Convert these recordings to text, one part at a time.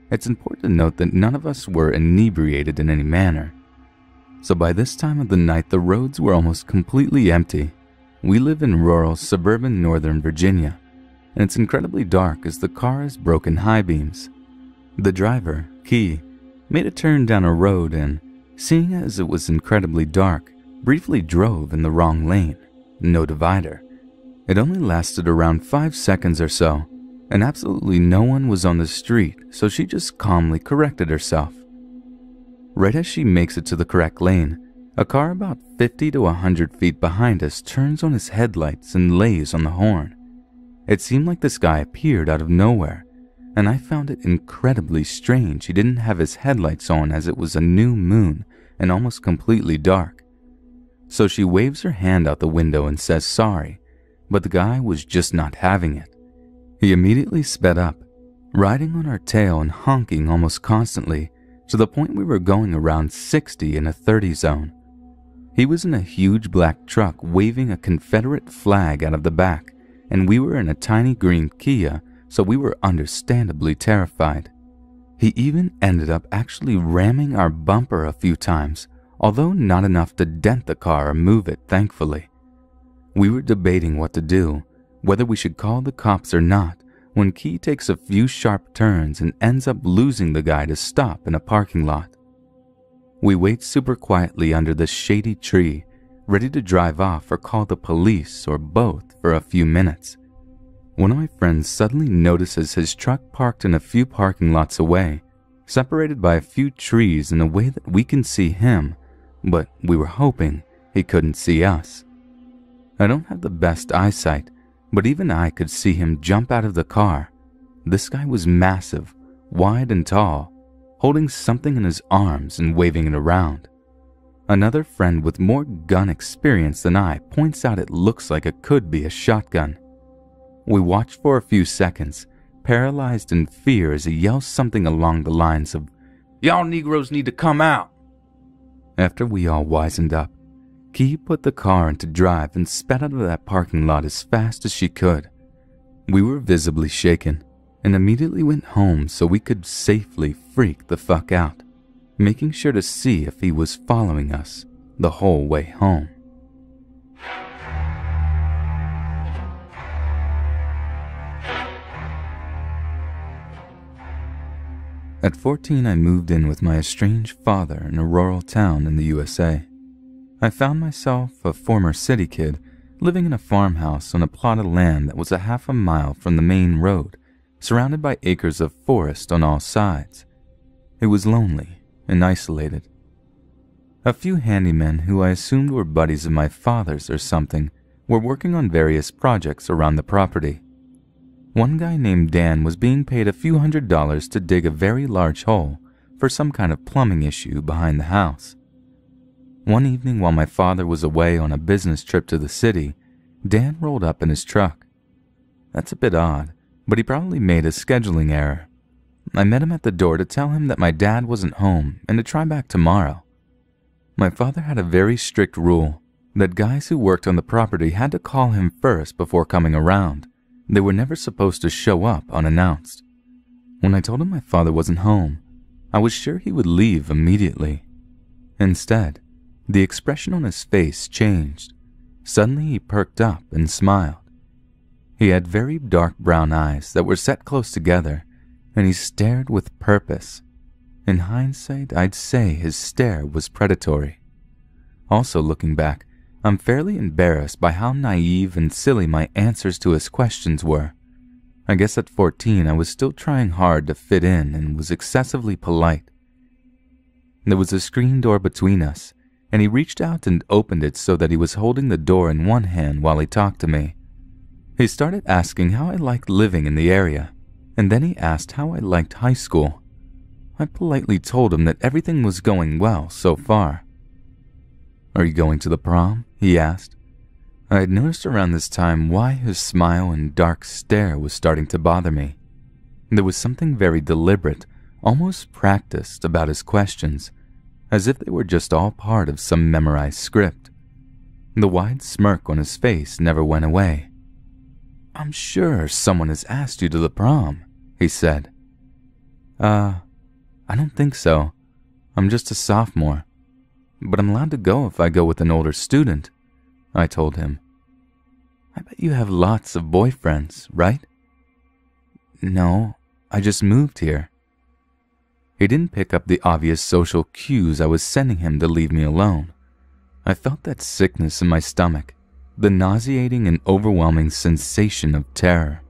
It's important to note that none of us were inebriated in any manner. So by this time of the night, the roads were almost completely empty. We live in rural, suburban Northern Virginia, and it's incredibly dark as the car has broken high beams. The driver, Key, made a turn down a road and, seeing as it was incredibly dark, briefly drove in the wrong lane, no divider. It only lasted around 5 seconds or so, and absolutely no one was on the street, so she just calmly corrected herself. Right as she makes it to the correct lane, a car about 50 to 100 feet behind us turns on its headlights and lays on the horn. It seemed like this guy appeared out of nowhere, and I found it incredibly strange he didn't have his headlights on as it was a new moon and almost completely dark. So she waves her hand out the window and says sorry, but the guy was just not having it. He immediately sped up, riding on our tail and honking almost constantly, to the point we were going around 60 in a 30 zone. He was in a huge black truck waving a Confederate flag out of the back, and we were in a tiny green Kia, so we were understandably terrified. He even ended up actually ramming our bumper a few times, although not enough to dent the car or move it, thankfully. We were debating what to do, whether we should call the cops or not, when Key takes a few sharp turns and ends up losing the guy to stop in a parking lot. We wait super quietly under this shady tree, ready to drive off or call the police or both for a few minutes. One of my friends suddenly notices his truck parked in a few parking lots away, separated by a few trees in a way that we can see him, but we were hoping he couldn't see us. I don't have the best eyesight, but even I could see him jump out of the car. This guy was massive, wide and tall, holding something in his arms and waving it around. Another friend with more gun experience than I points out it looks like it could be a shotgun. We watch for a few seconds, paralyzed in fear as he yells something along the lines of, "Y'all Negroes need to come out." After we all wisened up, Key put the car into drive and sped out of that parking lot as fast as she could. We were visibly shaken and immediately went home so we could safely freak the fuck out, making sure to see if he was following us the whole way home. At 14, I moved in with my estranged father in a rural town in the USA. I found myself, a former city kid, living in a farmhouse on a plot of land that was a half a mile from the main road, surrounded by acres of forest on all sides. It was lonely and isolated. A few handymen who I assumed were buddies of my father's or something were working on various projects around the property. One guy named Dan was being paid a few $100s to dig a very large hole for some kind of plumbing issue behind the house. One evening while my father was away on a business trip to the city, Dan rolled up in his truck. That's a bit odd, but he probably made a scheduling error. I met him at the door to tell him that my dad wasn't home and to try back tomorrow. My father had a very strict rule that guys who worked on the property had to call him first before coming around. They were never supposed to show up unannounced. When I told him my father wasn't home, I was sure he would leave immediately. Instead, the expression on his face changed. Suddenly he perked up and smiled. He had very dark brown eyes that were set close together, and he stared with purpose. In hindsight, I'd say his stare was predatory. Also looking back, I'm fairly embarrassed by how naive and silly my answers to his questions were. I guess at 14 I was still trying hard to fit in and was excessively polite. There was a screen door between us, and he reached out and opened it so that he was holding the door in one hand while he talked to me. He started asking how I liked living in the area, and then he asked how I liked high school. I politely told him that everything was going well so far. "Are you going to the prom?" he asked. I had noticed around this time why his smile and dark stare was starting to bother me. There was something very deliberate, almost practiced about his questions, as if they were just all part of some memorized script. The wide smirk on his face never went away. "I'm sure someone has asked you to the prom," he said. I don't think so. I'm just a sophomore. But I'm allowed to go if I go with an older student, I told him. I bet you have lots of boyfriends, right? No, I just moved here. He didn't pick up the obvious social cues I was sending him to leave me alone. I felt that sickness in my stomach, the nauseating and overwhelming sensation of terror.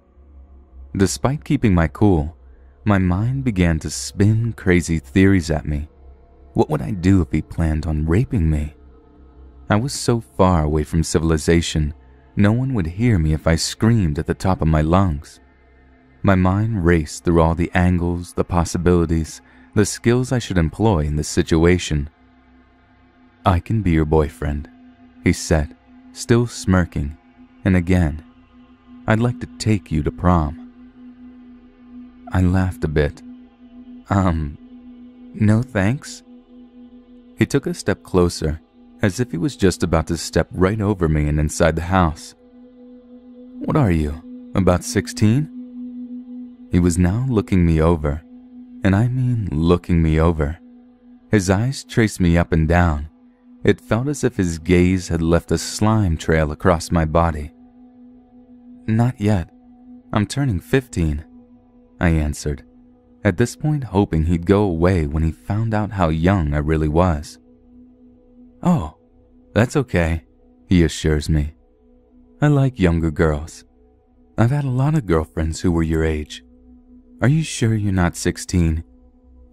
Despite keeping my cool, my mind began to spin crazy theories at me. What would I do if he planned on raping me? I was so far away from civilization, no one would hear me if I screamed at the top of my lungs. My mind raced through all the angles, the possibilities, the skills I should employ in this situation. I can be your boyfriend, he said, still smirking, and again, I'd like to take you to prom. I laughed a bit. No thanks? He took a step closer, as if he was just about to step right over me and inside the house. What are you, about 16? He was now looking me over, and I mean looking me over. His eyes traced me up and down. It felt as if his gaze had left a slime trail across my body. Not yet. I'm turning 15, I answered, at this point hoping he'd go away when he found out how young I really was. Oh, that's okay, he assures me. I like younger girls. I've had a lot of girlfriends who were your age. Are you sure you're not 16?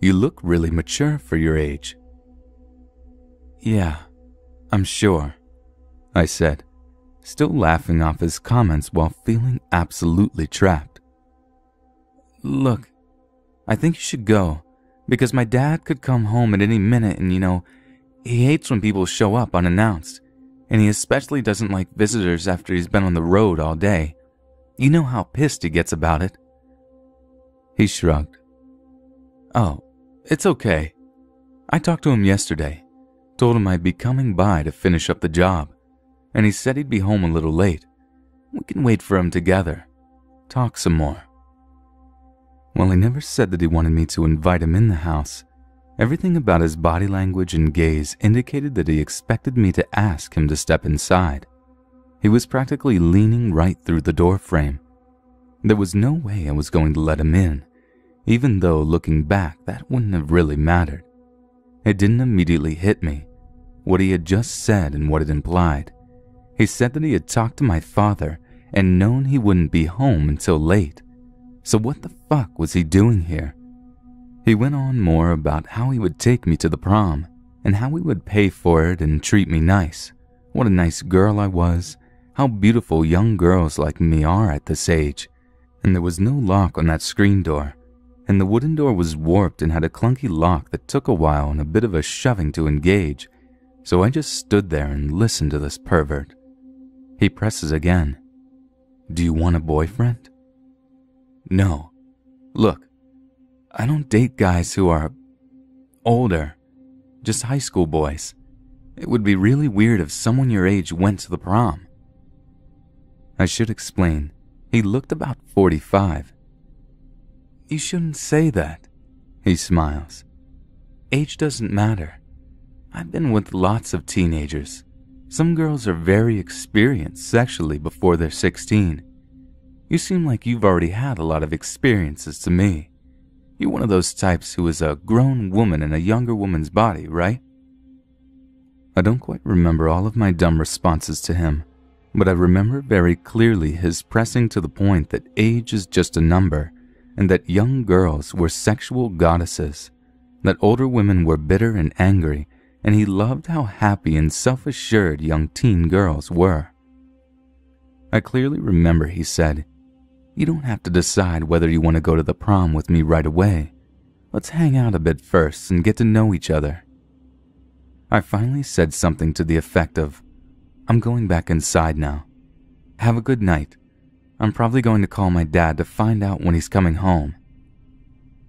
You look really mature for your age. Yeah, I'm sure, I said, still laughing off his comments while feeling absolutely trapped. Look, I think you should go, because my dad could come home at any minute and, he hates when people show up unannounced, and he especially doesn't like visitors after he's been on the road all day. You know how pissed he gets about it. He shrugged. Oh, it's okay. I talked to him yesterday, told him I'd be coming by to finish up the job, and he said he'd be home a little late. We can wait for him together, talk some more. While he never said that he wanted me to invite him in the house, everything about his body language and gaze indicated that he expected me to ask him to step inside. He was practically leaning right through the door frame. There was no way I was going to let him in, even though looking back that wouldn't have really mattered. It didn't immediately hit me, what he had just said and what it implied. He said that he had talked to my father and known he wouldn't be home until late. So what the fuck was he doing here? He went on more about how he would take me to the prom and how he would pay for it and treat me nice. What a nice girl I was, how beautiful young girls like me are at this age. And there was no lock on that screen door, and the wooden door was warped and had a clunky lock that took a while and a bit of a shoving to engage, so I just stood there and listened to this pervert. He presses again. Do you want a boyfriend? No. Look, I don't date guys who are older, just high school boys. It would be really weird if someone your age went to the prom. I should explain, he looked about 45. You shouldn't say that, he smiles. Age doesn't matter. I've been with lots of teenagers. Some girls are very experienced sexually before they're 16. You seem like you've already had a lot of experiences to me. You're one of those types who is a grown woman in a younger woman's body, right? I don't quite remember all of my dumb responses to him, but I remember very clearly his pressing to the point that age is just a number, and that young girls were sexual goddesses, that older women were bitter and angry, and he loved how happy and self-assured young teen girls were. I clearly remember he said, You don't have to decide whether you want to go to the prom with me right away. Let's hang out a bit first and get to know each other. I finally said something to the effect of, I'm going back inside now. Have a good night. I'm probably going to call my dad to find out when he's coming home.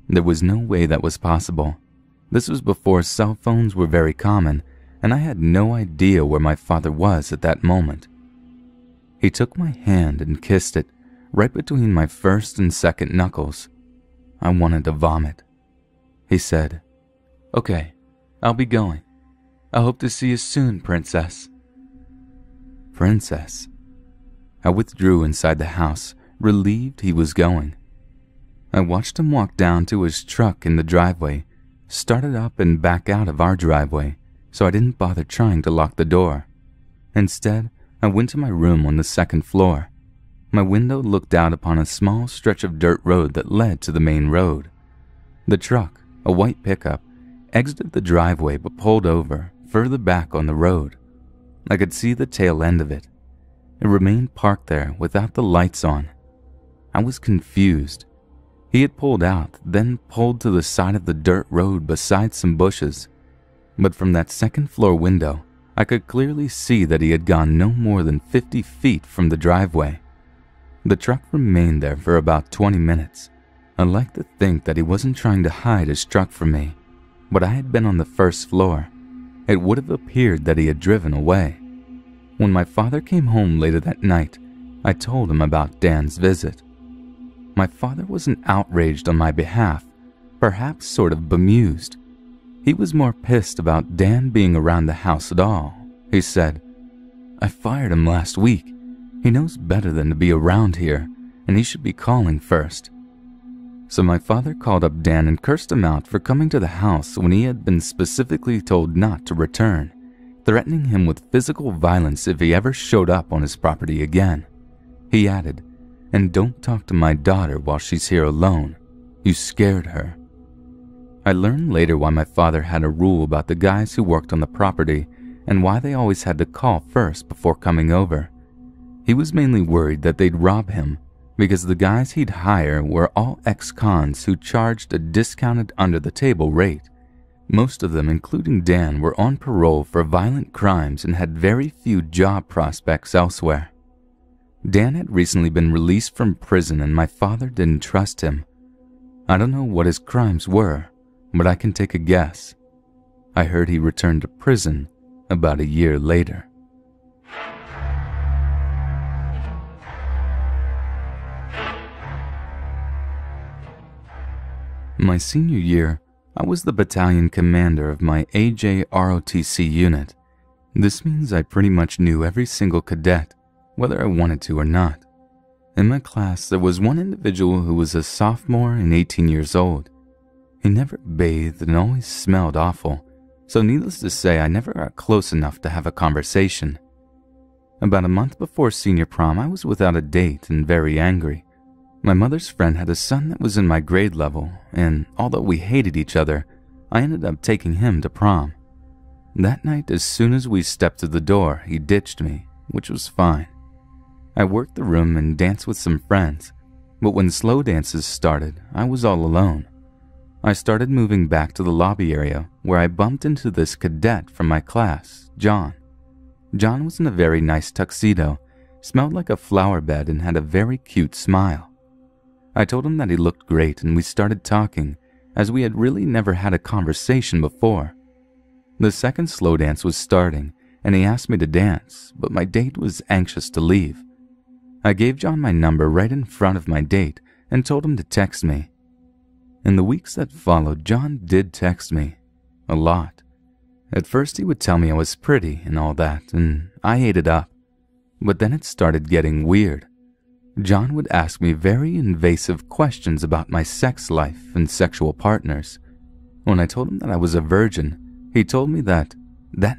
There was no way that was possible. This was before cell phones were very common, and I had no idea where my father was at that moment. He took my hand and kissed it, right between my first and second knuckles. I wanted to vomit. He said, "Okay, I'll be going. I hope to see you soon, Princess." Princess. I withdrew inside the house, relieved he was going. I watched him walk down to his truck in the driveway, started up and back out of our driveway, so I didn't bother trying to lock the door. Instead, I went to my room on the second floor. My window looked out upon a small stretch of dirt road that led to the main road. The truck, a white pickup, exited the driveway but pulled over further back on the road. I could see the tail end of it. It remained parked there without the lights on. I was confused. He had pulled out, then pulled to the side of the dirt road beside some bushes. But from that second floor window, I could clearly see that he had gone no more than 50 feet from the driveway. The truck remained there for about 20 minutes. I liked to think that he wasn't trying to hide his truck from me, but I had been on the first floor. It would have appeared that he had driven away. When my father came home later that night, I told him about Dan's visit. My father wasn't outraged on my behalf, perhaps sort of bemused. He was more pissed about Dan being around the house at all. He said, "I fired him last week. He knows better than to be around here, and he should be calling first." So my father called up Dan and cursed him out for coming to the house when he had been specifically told not to return, threatening him with physical violence if he ever showed up on his property again. He added, "And don't talk to my daughter while she's here alone. You scared her." I learned later why my father had a rule about the guys who worked on the property and why they always had to call first before coming over. He was mainly worried that they'd rob him because the guys he'd hire were all ex-cons who charged a discounted under-the-table rate. Most of them, including Dan, were on parole for violent crimes and had very few job prospects elsewhere. Dan had recently been released from prison and my father didn't trust him. I don't know what his crimes were, but I can take a guess. I heard he returned to prison about a year later. My senior year, I was the battalion commander of my AJROTC unit. This means I pretty much knew every single cadet, whether I wanted to or not. In my class, there was one individual who was a sophomore and 18 years old. He never bathed and always smelled awful, so needless to say, I never got close enough to have a conversation. About a month before senior prom, I was without a date and very angry. My mother's friend had a son that was in my grade level, and although we hated each other, I ended up taking him to prom. That night, as soon as we stepped through the door, he ditched me, which was fine. I worked the room and danced with some friends, but when slow dances started, I was all alone. I started moving back to the lobby area where I bumped into this cadet from my class, John. John was in a very nice tuxedo, smelled like a flower bed, and had a very cute smile. I told him that he looked great and we started talking, as we had really never had a conversation before. The second slow dance was starting and he asked me to dance, but my date was anxious to leave. I gave John my number right in front of my date and told him to text me. In the weeks that followed, John did text me. A lot. At first he would tell me I was pretty and all that, and I ate it up. But then it started getting weird. John would ask me very invasive questions about my sex life and sexual partners. When I told him that I was a virgin, he told me that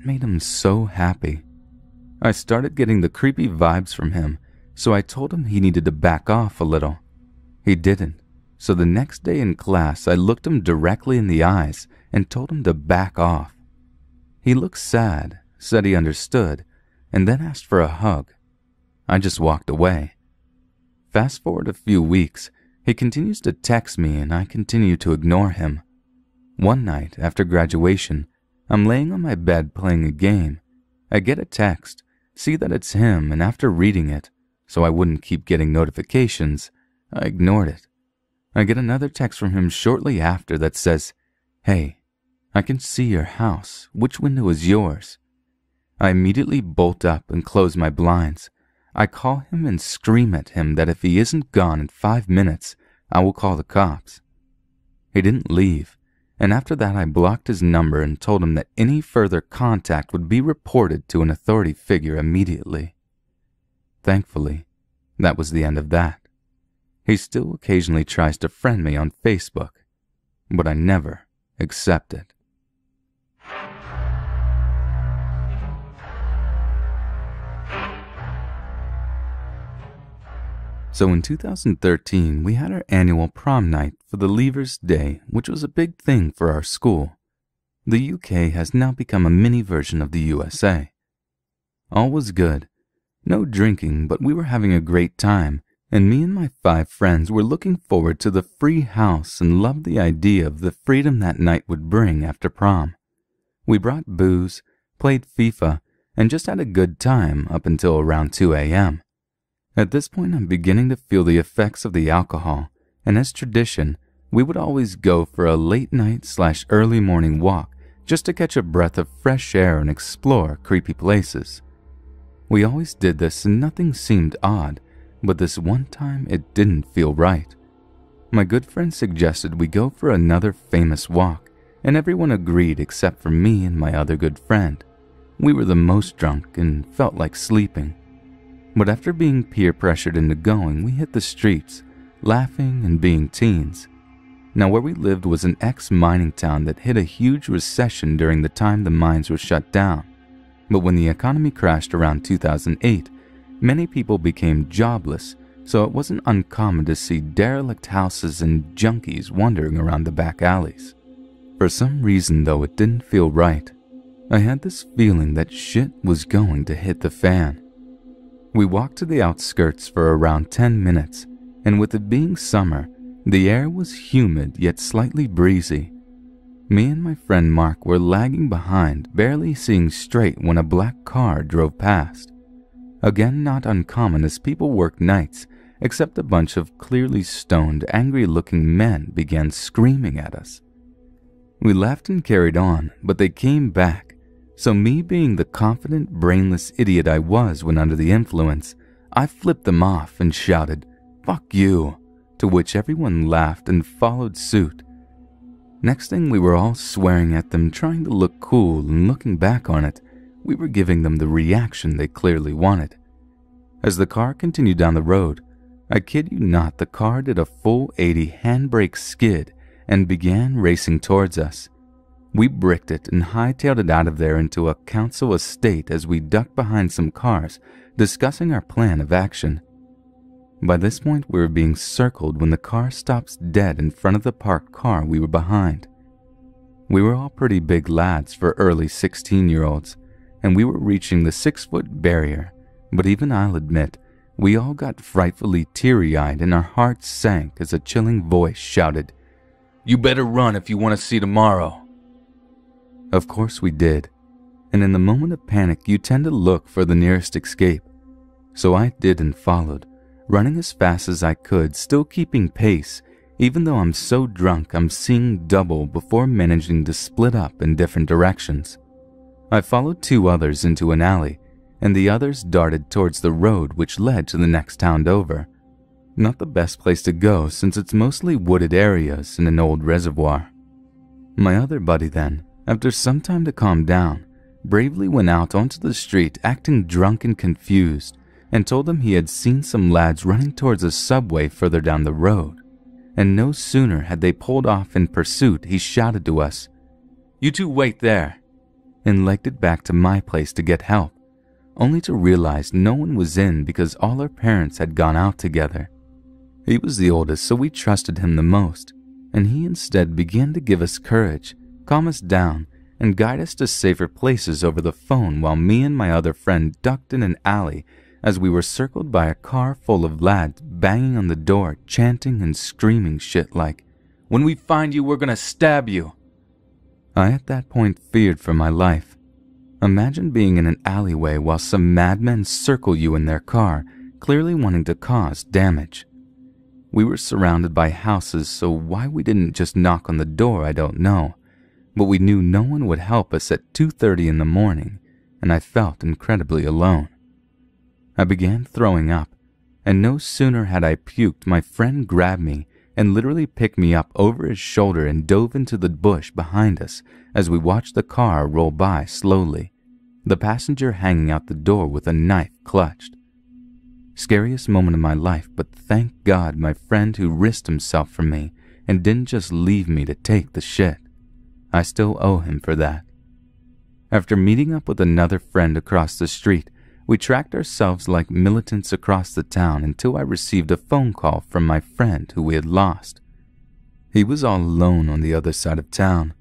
made him so happy. I started getting the creepy vibes from him, so I told him he needed to back off a little. He didn't, so the next day in class I looked him directly in the eyes and told him to back off. He looked sad, said he understood, and then asked for a hug. I just walked away. Fast forward a few weeks, he continues to text me and I continue to ignore him. One night after graduation, I'm laying on my bed playing a game. I get a text, see that it's him, and after reading it, so I wouldn't keep getting notifications, I ignored it. I get another text from him shortly after that says, "Hey, I can see your house. Which window is yours?" I immediately bolt up and close my blinds. I call him and scream at him that if he isn't gone in 5 minutes, I will call the cops. He didn't leave, and after that I blocked his number and told him that any further contact would be reported to an authority figure immediately. Thankfully, that was the end of that. He still occasionally tries to friend me on Facebook, but I never accept it. So in 2013, we had our annual prom night for the Leavers Day, which was a big thing for our school. The UK has now become a mini version of the USA. All was good. No drinking, but we were having a great time, and me and my 5 friends were looking forward to the free house and loved the idea of the freedom that night would bring after prom. We brought booze, played FIFA, and just had a good time up until around 2 a.m. At this point, I'm beginning to feel the effects of the alcohol, and as tradition, we would always go for a late night/early morning walk just to catch a breath of fresh air and explore creepy places. We always did this and nothing seemed odd, but this one time it didn't feel right. My good friend suggested we go for another famous walk, and everyone agreed except for me and my other good friend. We were the most drunk and felt like sleeping. But after being peer pressured into going, we hit the streets, laughing and being teens. Now where we lived was an ex-mining town that hit a huge recession during the time the mines were shut down. But when the economy crashed around 2008, many people became jobless, so it wasn't uncommon to see derelict houses and junkies wandering around the back alleys. For some reason though, it didn't feel right. I had this feeling that shit was going to hit the fan. We walked to the outskirts for around 10 minutes, and with it being summer, the air was humid yet slightly breezy. Me and my friend Mark were lagging behind, barely seeing straight when a black car drove past. Again, not uncommon as people work nights, except a bunch of clearly stoned, angry-looking men began screaming at us. We laughed and carried on, but they came back. So me being the confident, brainless idiot I was when under the influence, I flipped them off and shouted, "Fuck you," to which everyone laughed and followed suit. Next thing we were all swearing at them, trying to look cool, and looking back on it, we were giving them the reaction they clearly wanted. As the car continued down the road, I kid you not, the car did a full 80 handbrake skid and began racing towards us. We bricked it and hightailed it out of there into a council estate as we ducked behind some cars, discussing our plan of action. By this point, we were being circled when the car stops dead in front of the parked car we were behind. We were all pretty big lads for early 16-year-olds, and we were reaching the 6-foot barrier, but even I'll admit, we all got frightfully teary-eyed and our hearts sank as a chilling voice shouted, "You better run if you want to see tomorrow." Of course we did, and in the moment of panic you tend to look for the nearest escape. So I did and followed, running as fast as I could, still keeping pace, even though I'm so drunk I'm seeing double before managing to split up in different directions. I followed 2 others into an alley, and the others darted towards the road which led to the next town over. Not the best place to go since it's mostly wooded areas and an old reservoir. My other buddy then, after some time to calm down, bravely went out onto the street acting drunk and confused, and told them he had seen some lads running towards a subway further down the road. And no sooner had they pulled off in pursuit, he shouted to us, "You two wait there," and legged it back to my place to get help, only to realize no one was in because all our parents had gone out together. He was the oldest, so we trusted him the most, and he instead began to give us courage, calm us down, and guide us to safer places over the phone while me and my other friend ducked in an alley as we were circled by a car full of lads banging on the door, chanting and screaming shit like, "When we find you, we're gonna stab you." I at that point feared for my life. Imagine being in an alleyway while some madmen circle you in their car, clearly wanting to cause damage. We were surrounded by houses, so why we didn't just knock on the door I don't know. But we knew no one would help us at 2:30 in the morning, and I felt incredibly alone. I began throwing up, and no sooner had I puked, my friend grabbed me and literally picked me up over his shoulder and dove into the bush behind us as we watched the car roll by slowly, the passenger hanging out the door with a knife clutched. Scariest moment of my life, but thank God my friend who risked himself for me and didn't just leave me to take the shit. I still owe him for that. After meeting up with another friend across the street, we tracked ourselves like militants across the town until I received a phone call from my friend who we had lost. He was all alone on the other side of town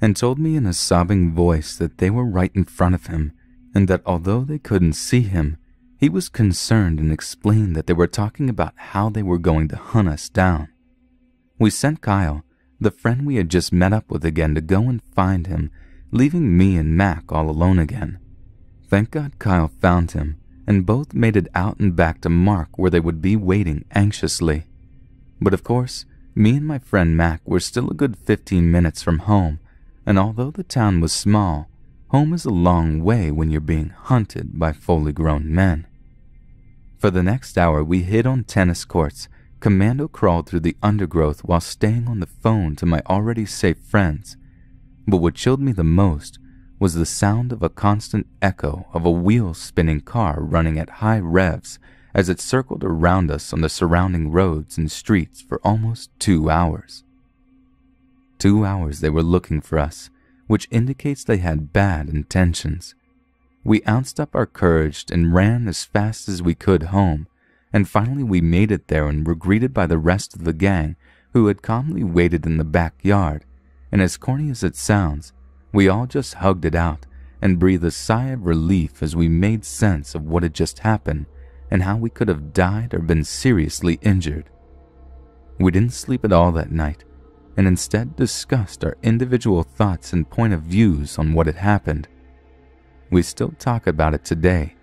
and told me in a sobbing voice that they were right in front of him and that although they couldn't see him, he was concerned and explained that they were talking about how they were going to hunt us down. We sent Kyle, the friend we had just met up with again, to go and find him, leaving me and Mac all alone again. Thank God Kyle found him, and both made it out and back to Mark where they would be waiting anxiously. But of course, me and my friend Mac were still a good 15 minutes from home, and although the town was small, home is a long way when you're being hunted by fully grown men. For the next hour, we hid on tennis courts, commando crawled through the undergrowth while staying on the phone to my already safe friends. But what chilled me the most was the sound of a constant echo of a wheel-spinning car running at high revs as it circled around us on the surrounding roads and streets for almost 2 hours. 2 hours they were looking for us, which indicates they had bad intentions. We ounced up our courage and ran as fast as we could home, and finally we made it there and were greeted by the rest of the gang who had calmly waited in the backyard, and as corny as it sounds, we all just hugged it out and breathed a sigh of relief as we made sense of what had just happened and how we could have died or been seriously injured. We didn't sleep at all that night, and instead discussed our individual thoughts and point of views on what had happened. We still talk about it today,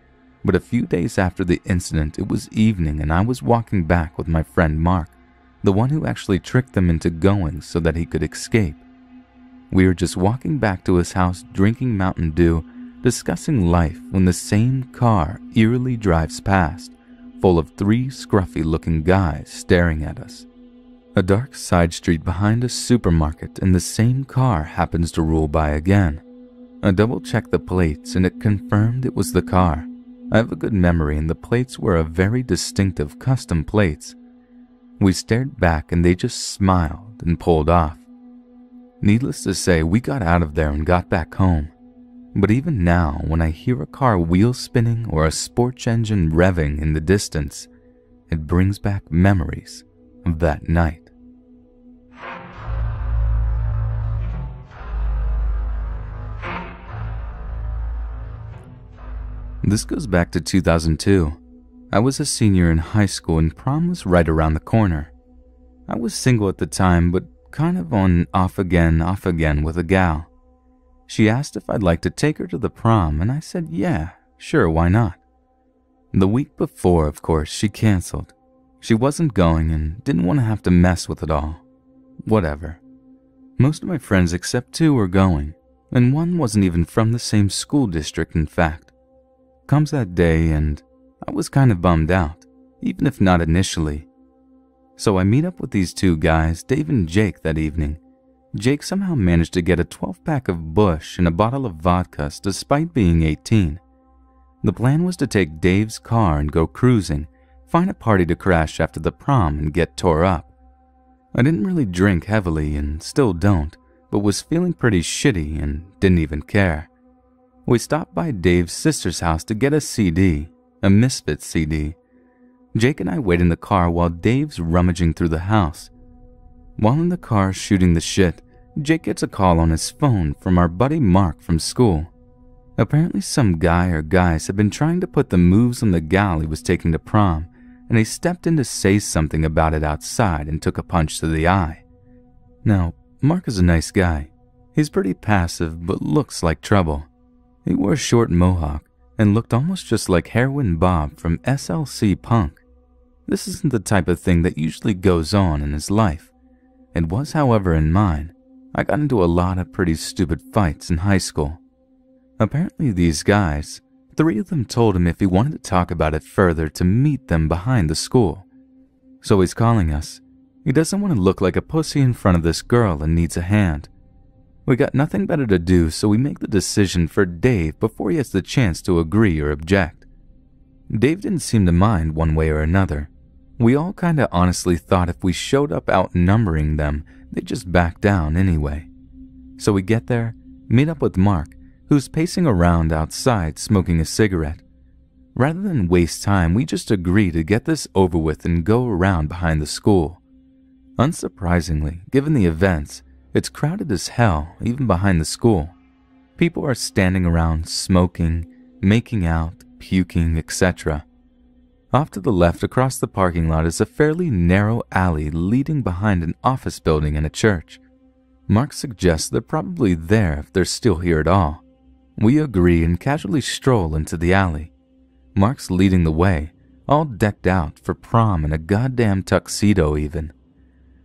but a few days after the incident, it was evening and I was walking back with my friend Mark, the one who actually tricked them into going so that he could escape. We were just walking back to his house drinking Mountain Dew, discussing life when the same car eerily drives past, full of 3 scruffy-looking guys staring at us. A dark side street behind a supermarket, and the same car happens to roll by again. I double-checked the plates and it confirmed it was the car. I have a good memory and the plates were a very distinctive custom plates. We stared back and they just smiled and pulled off. Needless to say, we got out of there and got back home. But even now, when I hear a car wheel spinning or a sports engine revving in the distance, it brings back memories of that night. This goes back to 2002. I was a senior in high school and prom was right around the corner. I was single at the time, but kind of on off again with a gal. She asked if I'd like to take her to the prom, and I said, yeah, sure, why not? The week before, of course, she canceled. She wasn't going and didn't want to have to mess with it all. Whatever. Most of my friends except 2 were going, and one wasn't even from the same school district, in fact. Comes that day and I was kind of bummed out, even if not initially. So I meet up with these 2 guys, Dave and Jake, that evening. Jake somehow managed to get a 12-pack of Busch and a bottle of vodka despite being 18. The plan was to take Dave's car and go cruising, find a party to crash after the prom and get tore up. I didn't really drink heavily and still don't, but was feeling pretty shitty and didn't even care. We stopped by Dave's sister's house to get a CD, a Misfits CD. Jake and I wait in the car while Dave's rummaging through the house. While in the car shooting the shit, Jake gets a call on his phone from our buddy Mark from school. Apparently some guy or guys had been trying to put the moves on the gal he was taking to prom, and he stepped in to say something about it outside and took a punch to the eye. Now, Mark is a nice guy. He's pretty passive but looks like trouble. He wore a short mohawk and looked almost just like Heroin Bob from SLC Punk. This isn't the type of thing that usually goes on in his life. It was, however, in mine. I got into a lot of pretty stupid fights in high school. Apparently these guys, 3 of them told him if he wanted to talk about it further to meet them behind the school. So he's calling us, He doesn't want to look like a pussy in front of this girl and needs a hand. We got nothing better to do, so we make the decision for Dave before he has the chance to agree or object. Dave didn't seem to mind one way or another. We all kinda honestly thought if we showed up outnumbering them, they'd just back down anyway. So we get there, meet up with Mark, who's pacing around outside smoking a cigarette. Rather than waste time, we just agree to get this over with and go around behind the school. Unsurprisingly, given the events, it's crowded as hell even behind the school. People are standing around smoking, making out, puking, etc. Off to the left across the parking lot is a fairly narrow alley leading behind an office building and a church. Mark suggests they're probably there if they're still here at all. We agree and casually stroll into the alley. Mark's leading the way, all decked out for prom in a goddamn tuxedo even.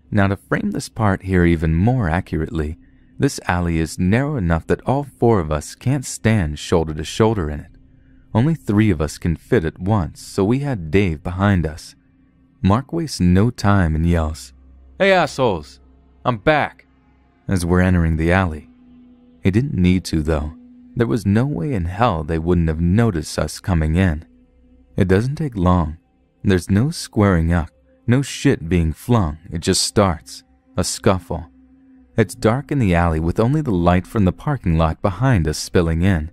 Now to frame this part here even more accurately, this alley is narrow enough that all four of us can't stand shoulder to shoulder in it. Only 3 of us can fit at once, so we had Dave behind us. Mark wastes no time and yells, "Hey assholes, I'm back," as we're entering the alley. He didn't need to though. There was no way in hell they wouldn't have noticed us coming in. It doesn't take long. There's no squaring up, no shit being flung, it just starts. A scuffle. It's dark in the alley with only the light from the parking lot behind us spilling in.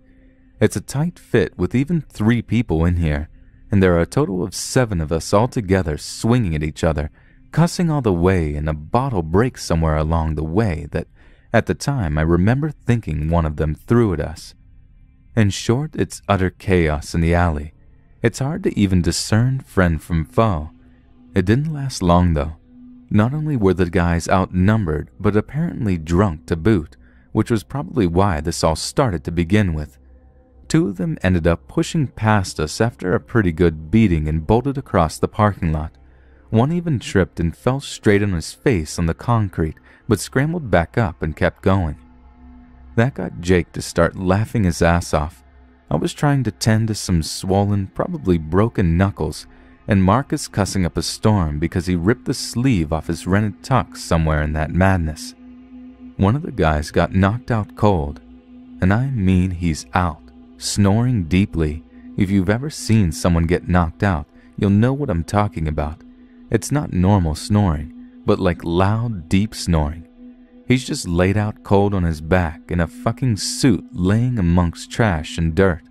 It's a tight fit with even 3 people in here, and there are a total of 7 of us all together swinging at each other, cussing all the way, and a bottle breaks somewhere along the way that, at the time, I remember thinking one of them threw at us. In short, it's utter chaos in the alley. It's hard to even discern friend from foe. It didn't last long though. Not only were the guys outnumbered, but apparently drunk to boot, which was probably why this all started to begin with. 2 of them ended up pushing past us after a pretty good beating and bolted across the parking lot. One even tripped and fell straight on his face on the concrete, but scrambled back up and kept going. That got Jake to start laughing his ass off. I was trying to tend to some swollen, probably broken knuckles, and Mark is cussing up a storm because he ripped the sleeve off his rented tux somewhere in that madness. One of the guys got knocked out cold, and I mean he's out, snoring deeply. If you've ever seen someone get knocked out, you'll know what I'm talking about. It's not normal snoring, but like loud, deep snoring. He's just laid out cold on his back in a fucking suit laying amongst trash and dirt.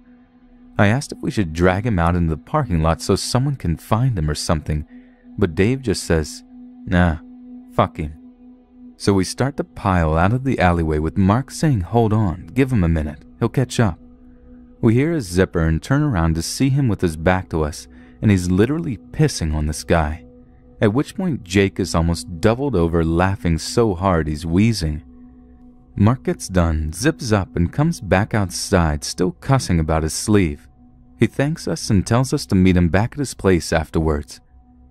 I asked if we should drag him out into the parking lot so someone can find him or something, but Dave just says, "Nah, fuck him." So we start to pile out of the alleyway with Mark saying, "Hold on, give him a minute, he'll catch up." We hear his zipper and turn around to see him with his back to us, and he's literally pissing on this guy. At which point Jake is almost doubled over laughing so hard he's wheezing. Mark gets done, zips up, and comes back outside still cussing about his sleeve. He thanks us and tells us to meet him back at his place afterwards.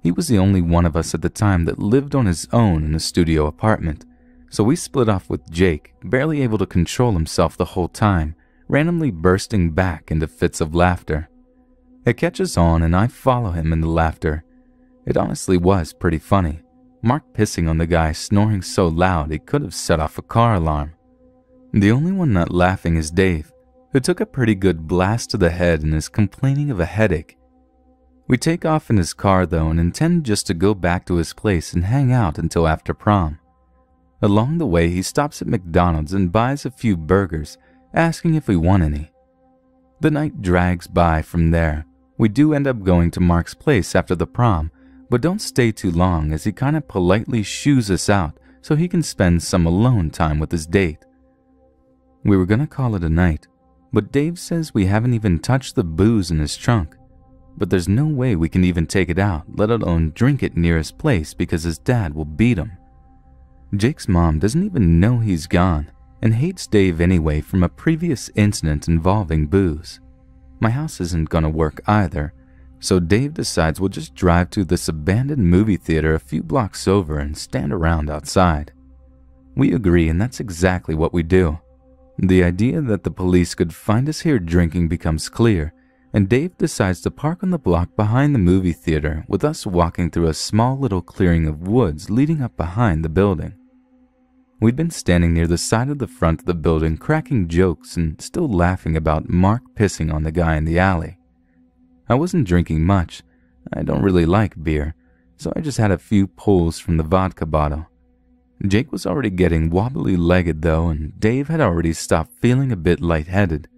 He was the only one of us at the time that lived on his own in a studio apartment, so we split off with Jake, barely able to control himself the whole time, randomly bursting back into fits of laughter. It catches on and I follow him in the laughter. It honestly was pretty funny. Mark pissing on the guy snoring so loud he could have set off a car alarm. The only one not laughing is Dave, who took a pretty good blast to the head and is complaining of a headache. We take off in his car though and intend just to go back to his place and hang out until after prom. Along the way he stops at McDonald's and buys a few burgers, asking if we want any. The night drags by from there. We do end up going to Mark's place after the prom, but don't stay too long as he kinda politely shoos us out so he can spend some alone time with his date. We were gonna call it a night, but Dave says we haven't even touched the booze in his trunk. But there's no way we can even take it out, let alone drink it near his place because his dad will beat him. Jake's mom doesn't even know he's gone and hates Dave anyway from a previous incident involving booze. My house isn't gonna work either, so Dave decides we'll just drive to this abandoned movie theater a few blocks over and stand around outside. We agree, and that's exactly what we do. The idea that the police could find us here drinking becomes clear, and Dave decides to park on the block behind the movie theater, with us walking through a small little clearing of woods leading up behind the building. We'd been standing near the side of the front of the building cracking jokes and still laughing about Mark pissing on the guy in the alley. I wasn't drinking much. I don't really like beer, so I just had a few pulls from the vodka bottle. Jake was already getting wobbly-legged though, and Dave had already stopped feeling a bit lightheaded.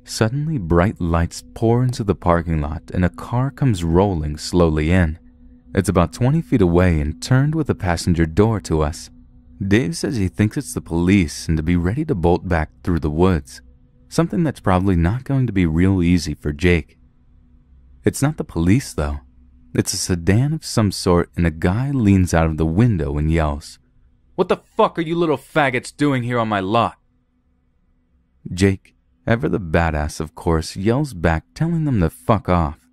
Suddenly, bright lights pour into the parking lot and a car comes rolling slowly in. It's about 20 feet away and turned with a passenger door to us. Dave says he thinks it's the police and to be ready to bolt back through the woods, something that's probably not going to be real easy for Jake. It's not the police though. It's a sedan of some sort and a guy leans out of the window and yells, "What the fuck are you little faggots doing here on my lot?" Jake, ever the badass of course, yells back telling them to fuck off.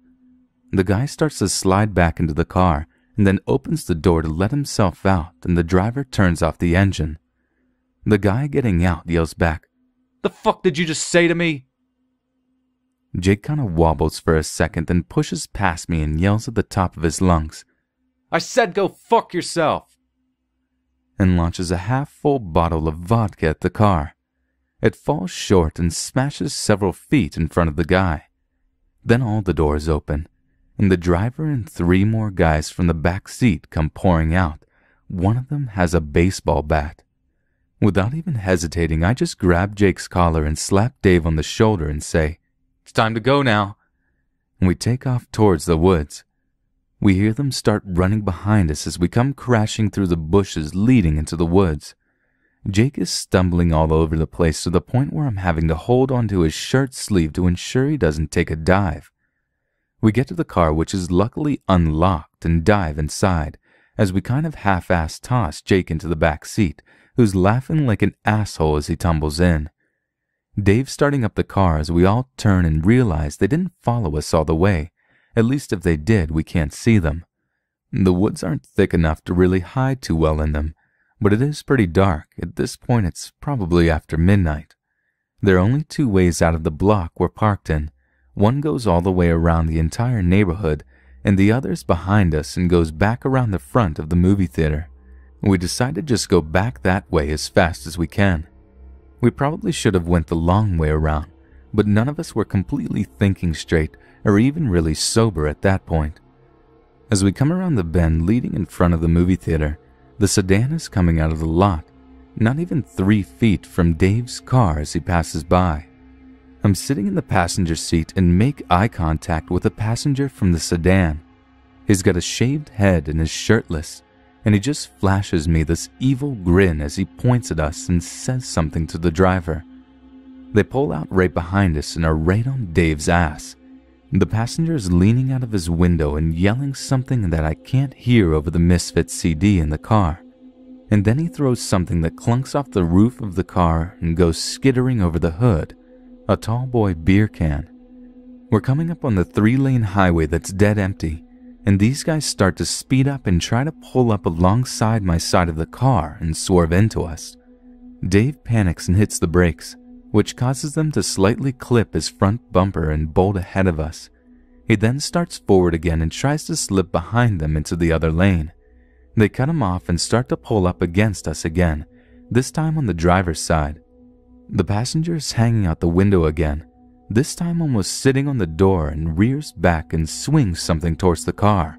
The guy starts to slide back into the car and then opens the door to let himself out, and the driver turns off the engine. The guy getting out yells back, "The fuck did you just say to me?" Jake kind of wobbles for a second, then pushes past me and yells at the top of his lungs, "I said go fuck yourself!" and launches a half-full bottle of vodka at the car. It falls short and smashes several feet in front of the guy. Then all the doors open, and the driver and 3 more guys from the back seat come pouring out. One of them has a baseball bat. Without even hesitating, I just grab Jake's collar and slap Dave on the shoulder and say, "It's time to go now." And we take off towards the woods. We hear them start running behind us as we come crashing through the bushes leading into the woods. Jake is stumbling all over the place to the point where I'm having to hold onto his shirt sleeve to ensure he doesn't take a dive. We get to the car, which is luckily unlocked, and dive inside as we kind of half-ass toss Jake into the back seat, who's laughing like an asshole as he tumbles in. Dave's starting up the car as we all turn and realize they didn't follow us all the way. At least if they did, we can't see them. The woods aren't thick enough to really hide too well in them, but it is pretty dark. At this point, it's probably after midnight. There are only 2 ways out of the block we're parked in. One goes all the way around the entire neighborhood, and the other's behind us and goes back around the front of the movie theater. We decide to just go back that way as fast as we can. We probably should have went the long way around, but none of us were completely thinking straight or even really sober at that point. As we come around the bend leading in front of the movie theater, the sedan is coming out of the lot, not even 3 feet from Dave's car as he passes by. I'm sitting in the passenger seat and make eye contact with a passenger from the sedan. He's got a shaved head and is shirtless, and he just flashes me this evil grin as he points at us and says something to the driver. They pull out right behind us and are right on Dave's ass. The passenger is leaning out of his window and yelling something that I can't hear over the Misfits CD in the car. And then he throws something that clunks off the roof of the car and goes skittering over the hood. A tall boy beer can. We're coming up on the 3-lane highway that's dead empty, and these guys start to speed up and try to pull up alongside my side of the car and swerve into us. Dave panics and hits the brakes, which causes them to slightly clip his front bumper and bolt ahead of us. He then starts forward again and tries to slip behind them into the other lane. They cut him off and start to pull up against us again, this time on the driver's side. The passenger is hanging out the window again, this time almost sitting on the door, and rears back and swings something towards the car.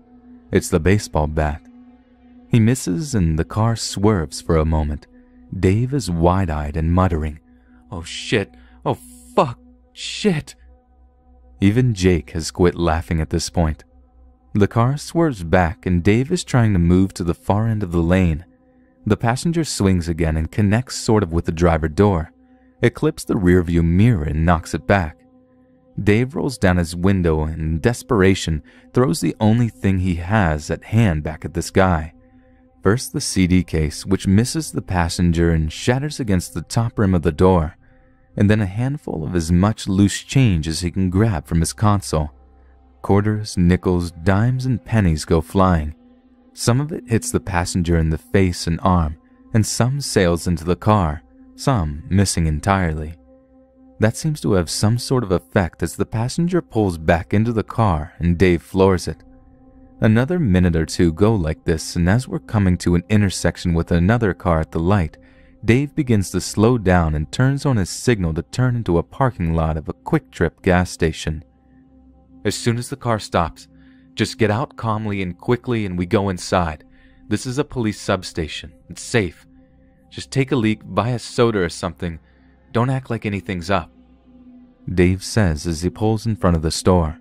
It's the baseball bat. He misses and the car swerves for a moment. Dave is wide-eyed and muttering, "Oh shit, oh fuck, shit." Even Jake has quit laughing at this point. The car swerves back and Dave is trying to move to the far end of the lane. The passenger swings again and connects sort of with the driver door. It clips the rearview mirror and knocks it back. Dave rolls down his window and in desperation throws the only thing he has at hand back at this guy. First the CD case, which misses the passenger and shatters against the top rim of the door, and then a handful of as much loose change as he can grab from his console. Quarters, nickels, dimes, and pennies go flying. Some of it hits the passenger in the face and arm, and some sails into the car, some missing entirely. That seems to have some sort of effect as the passenger pulls back into the car and Dave floors it. Another minute or two go like this, and as we're coming to an intersection with another car at the light, Dave begins to slow down and turns on his signal to turn into a parking lot of a Quick Trip gas station. As soon as the car stops, just get out calmly and quickly and we go inside. This is a police substation. It's safe. Just take a leak, buy a soda or something. Don't act like anything's up, Dave says as he pulls in front of the store.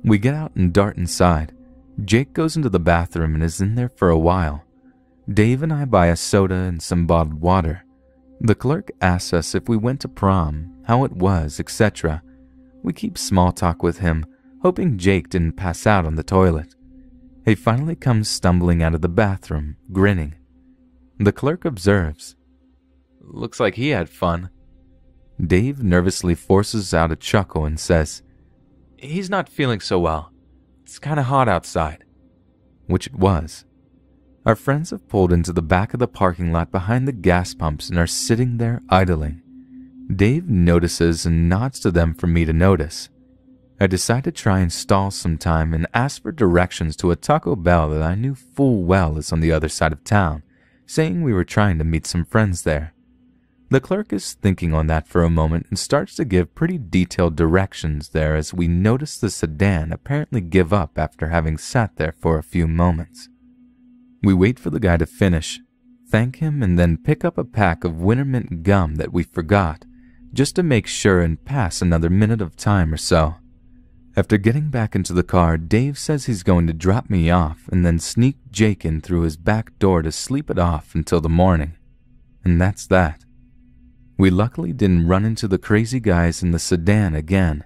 We get out and dart inside. Jake goes into the bathroom and is in there for a while. Dave and I buy a soda and some bottled water. The clerk asks us if we went to prom, how it was, etc. We keep small talk with him, hoping Jake didn't pass out on the toilet. He finally comes stumbling out of the bathroom, grinning. The clerk observes. Looks like he had fun. Dave nervously forces out a chuckle and says, He's not feeling so well. It's kind of hot outside. Which it was. Our friends have pulled into the back of the parking lot behind the gas pumps and are sitting there idling. Dave notices and nods to them for me to notice. I decide to try and stall some time and ask for directions to a Taco Bell that I knew full well is on the other side of town, saying we were trying to meet some friends there. The clerk is thinking on that for a moment and starts to give pretty detailed directions there as we notice the sedan apparently give up after having sat there for a few moments. We wait for the guy to finish, thank him, and then pick up a pack of Wintermint gum that we forgot, just to make sure and pass another minute of time or so. After getting back into the car, Dave says he's going to drop me off and then sneak Jake in through his back door to sleep it off until the morning. And that's that. We luckily didn't run into the crazy guys in the sedan again.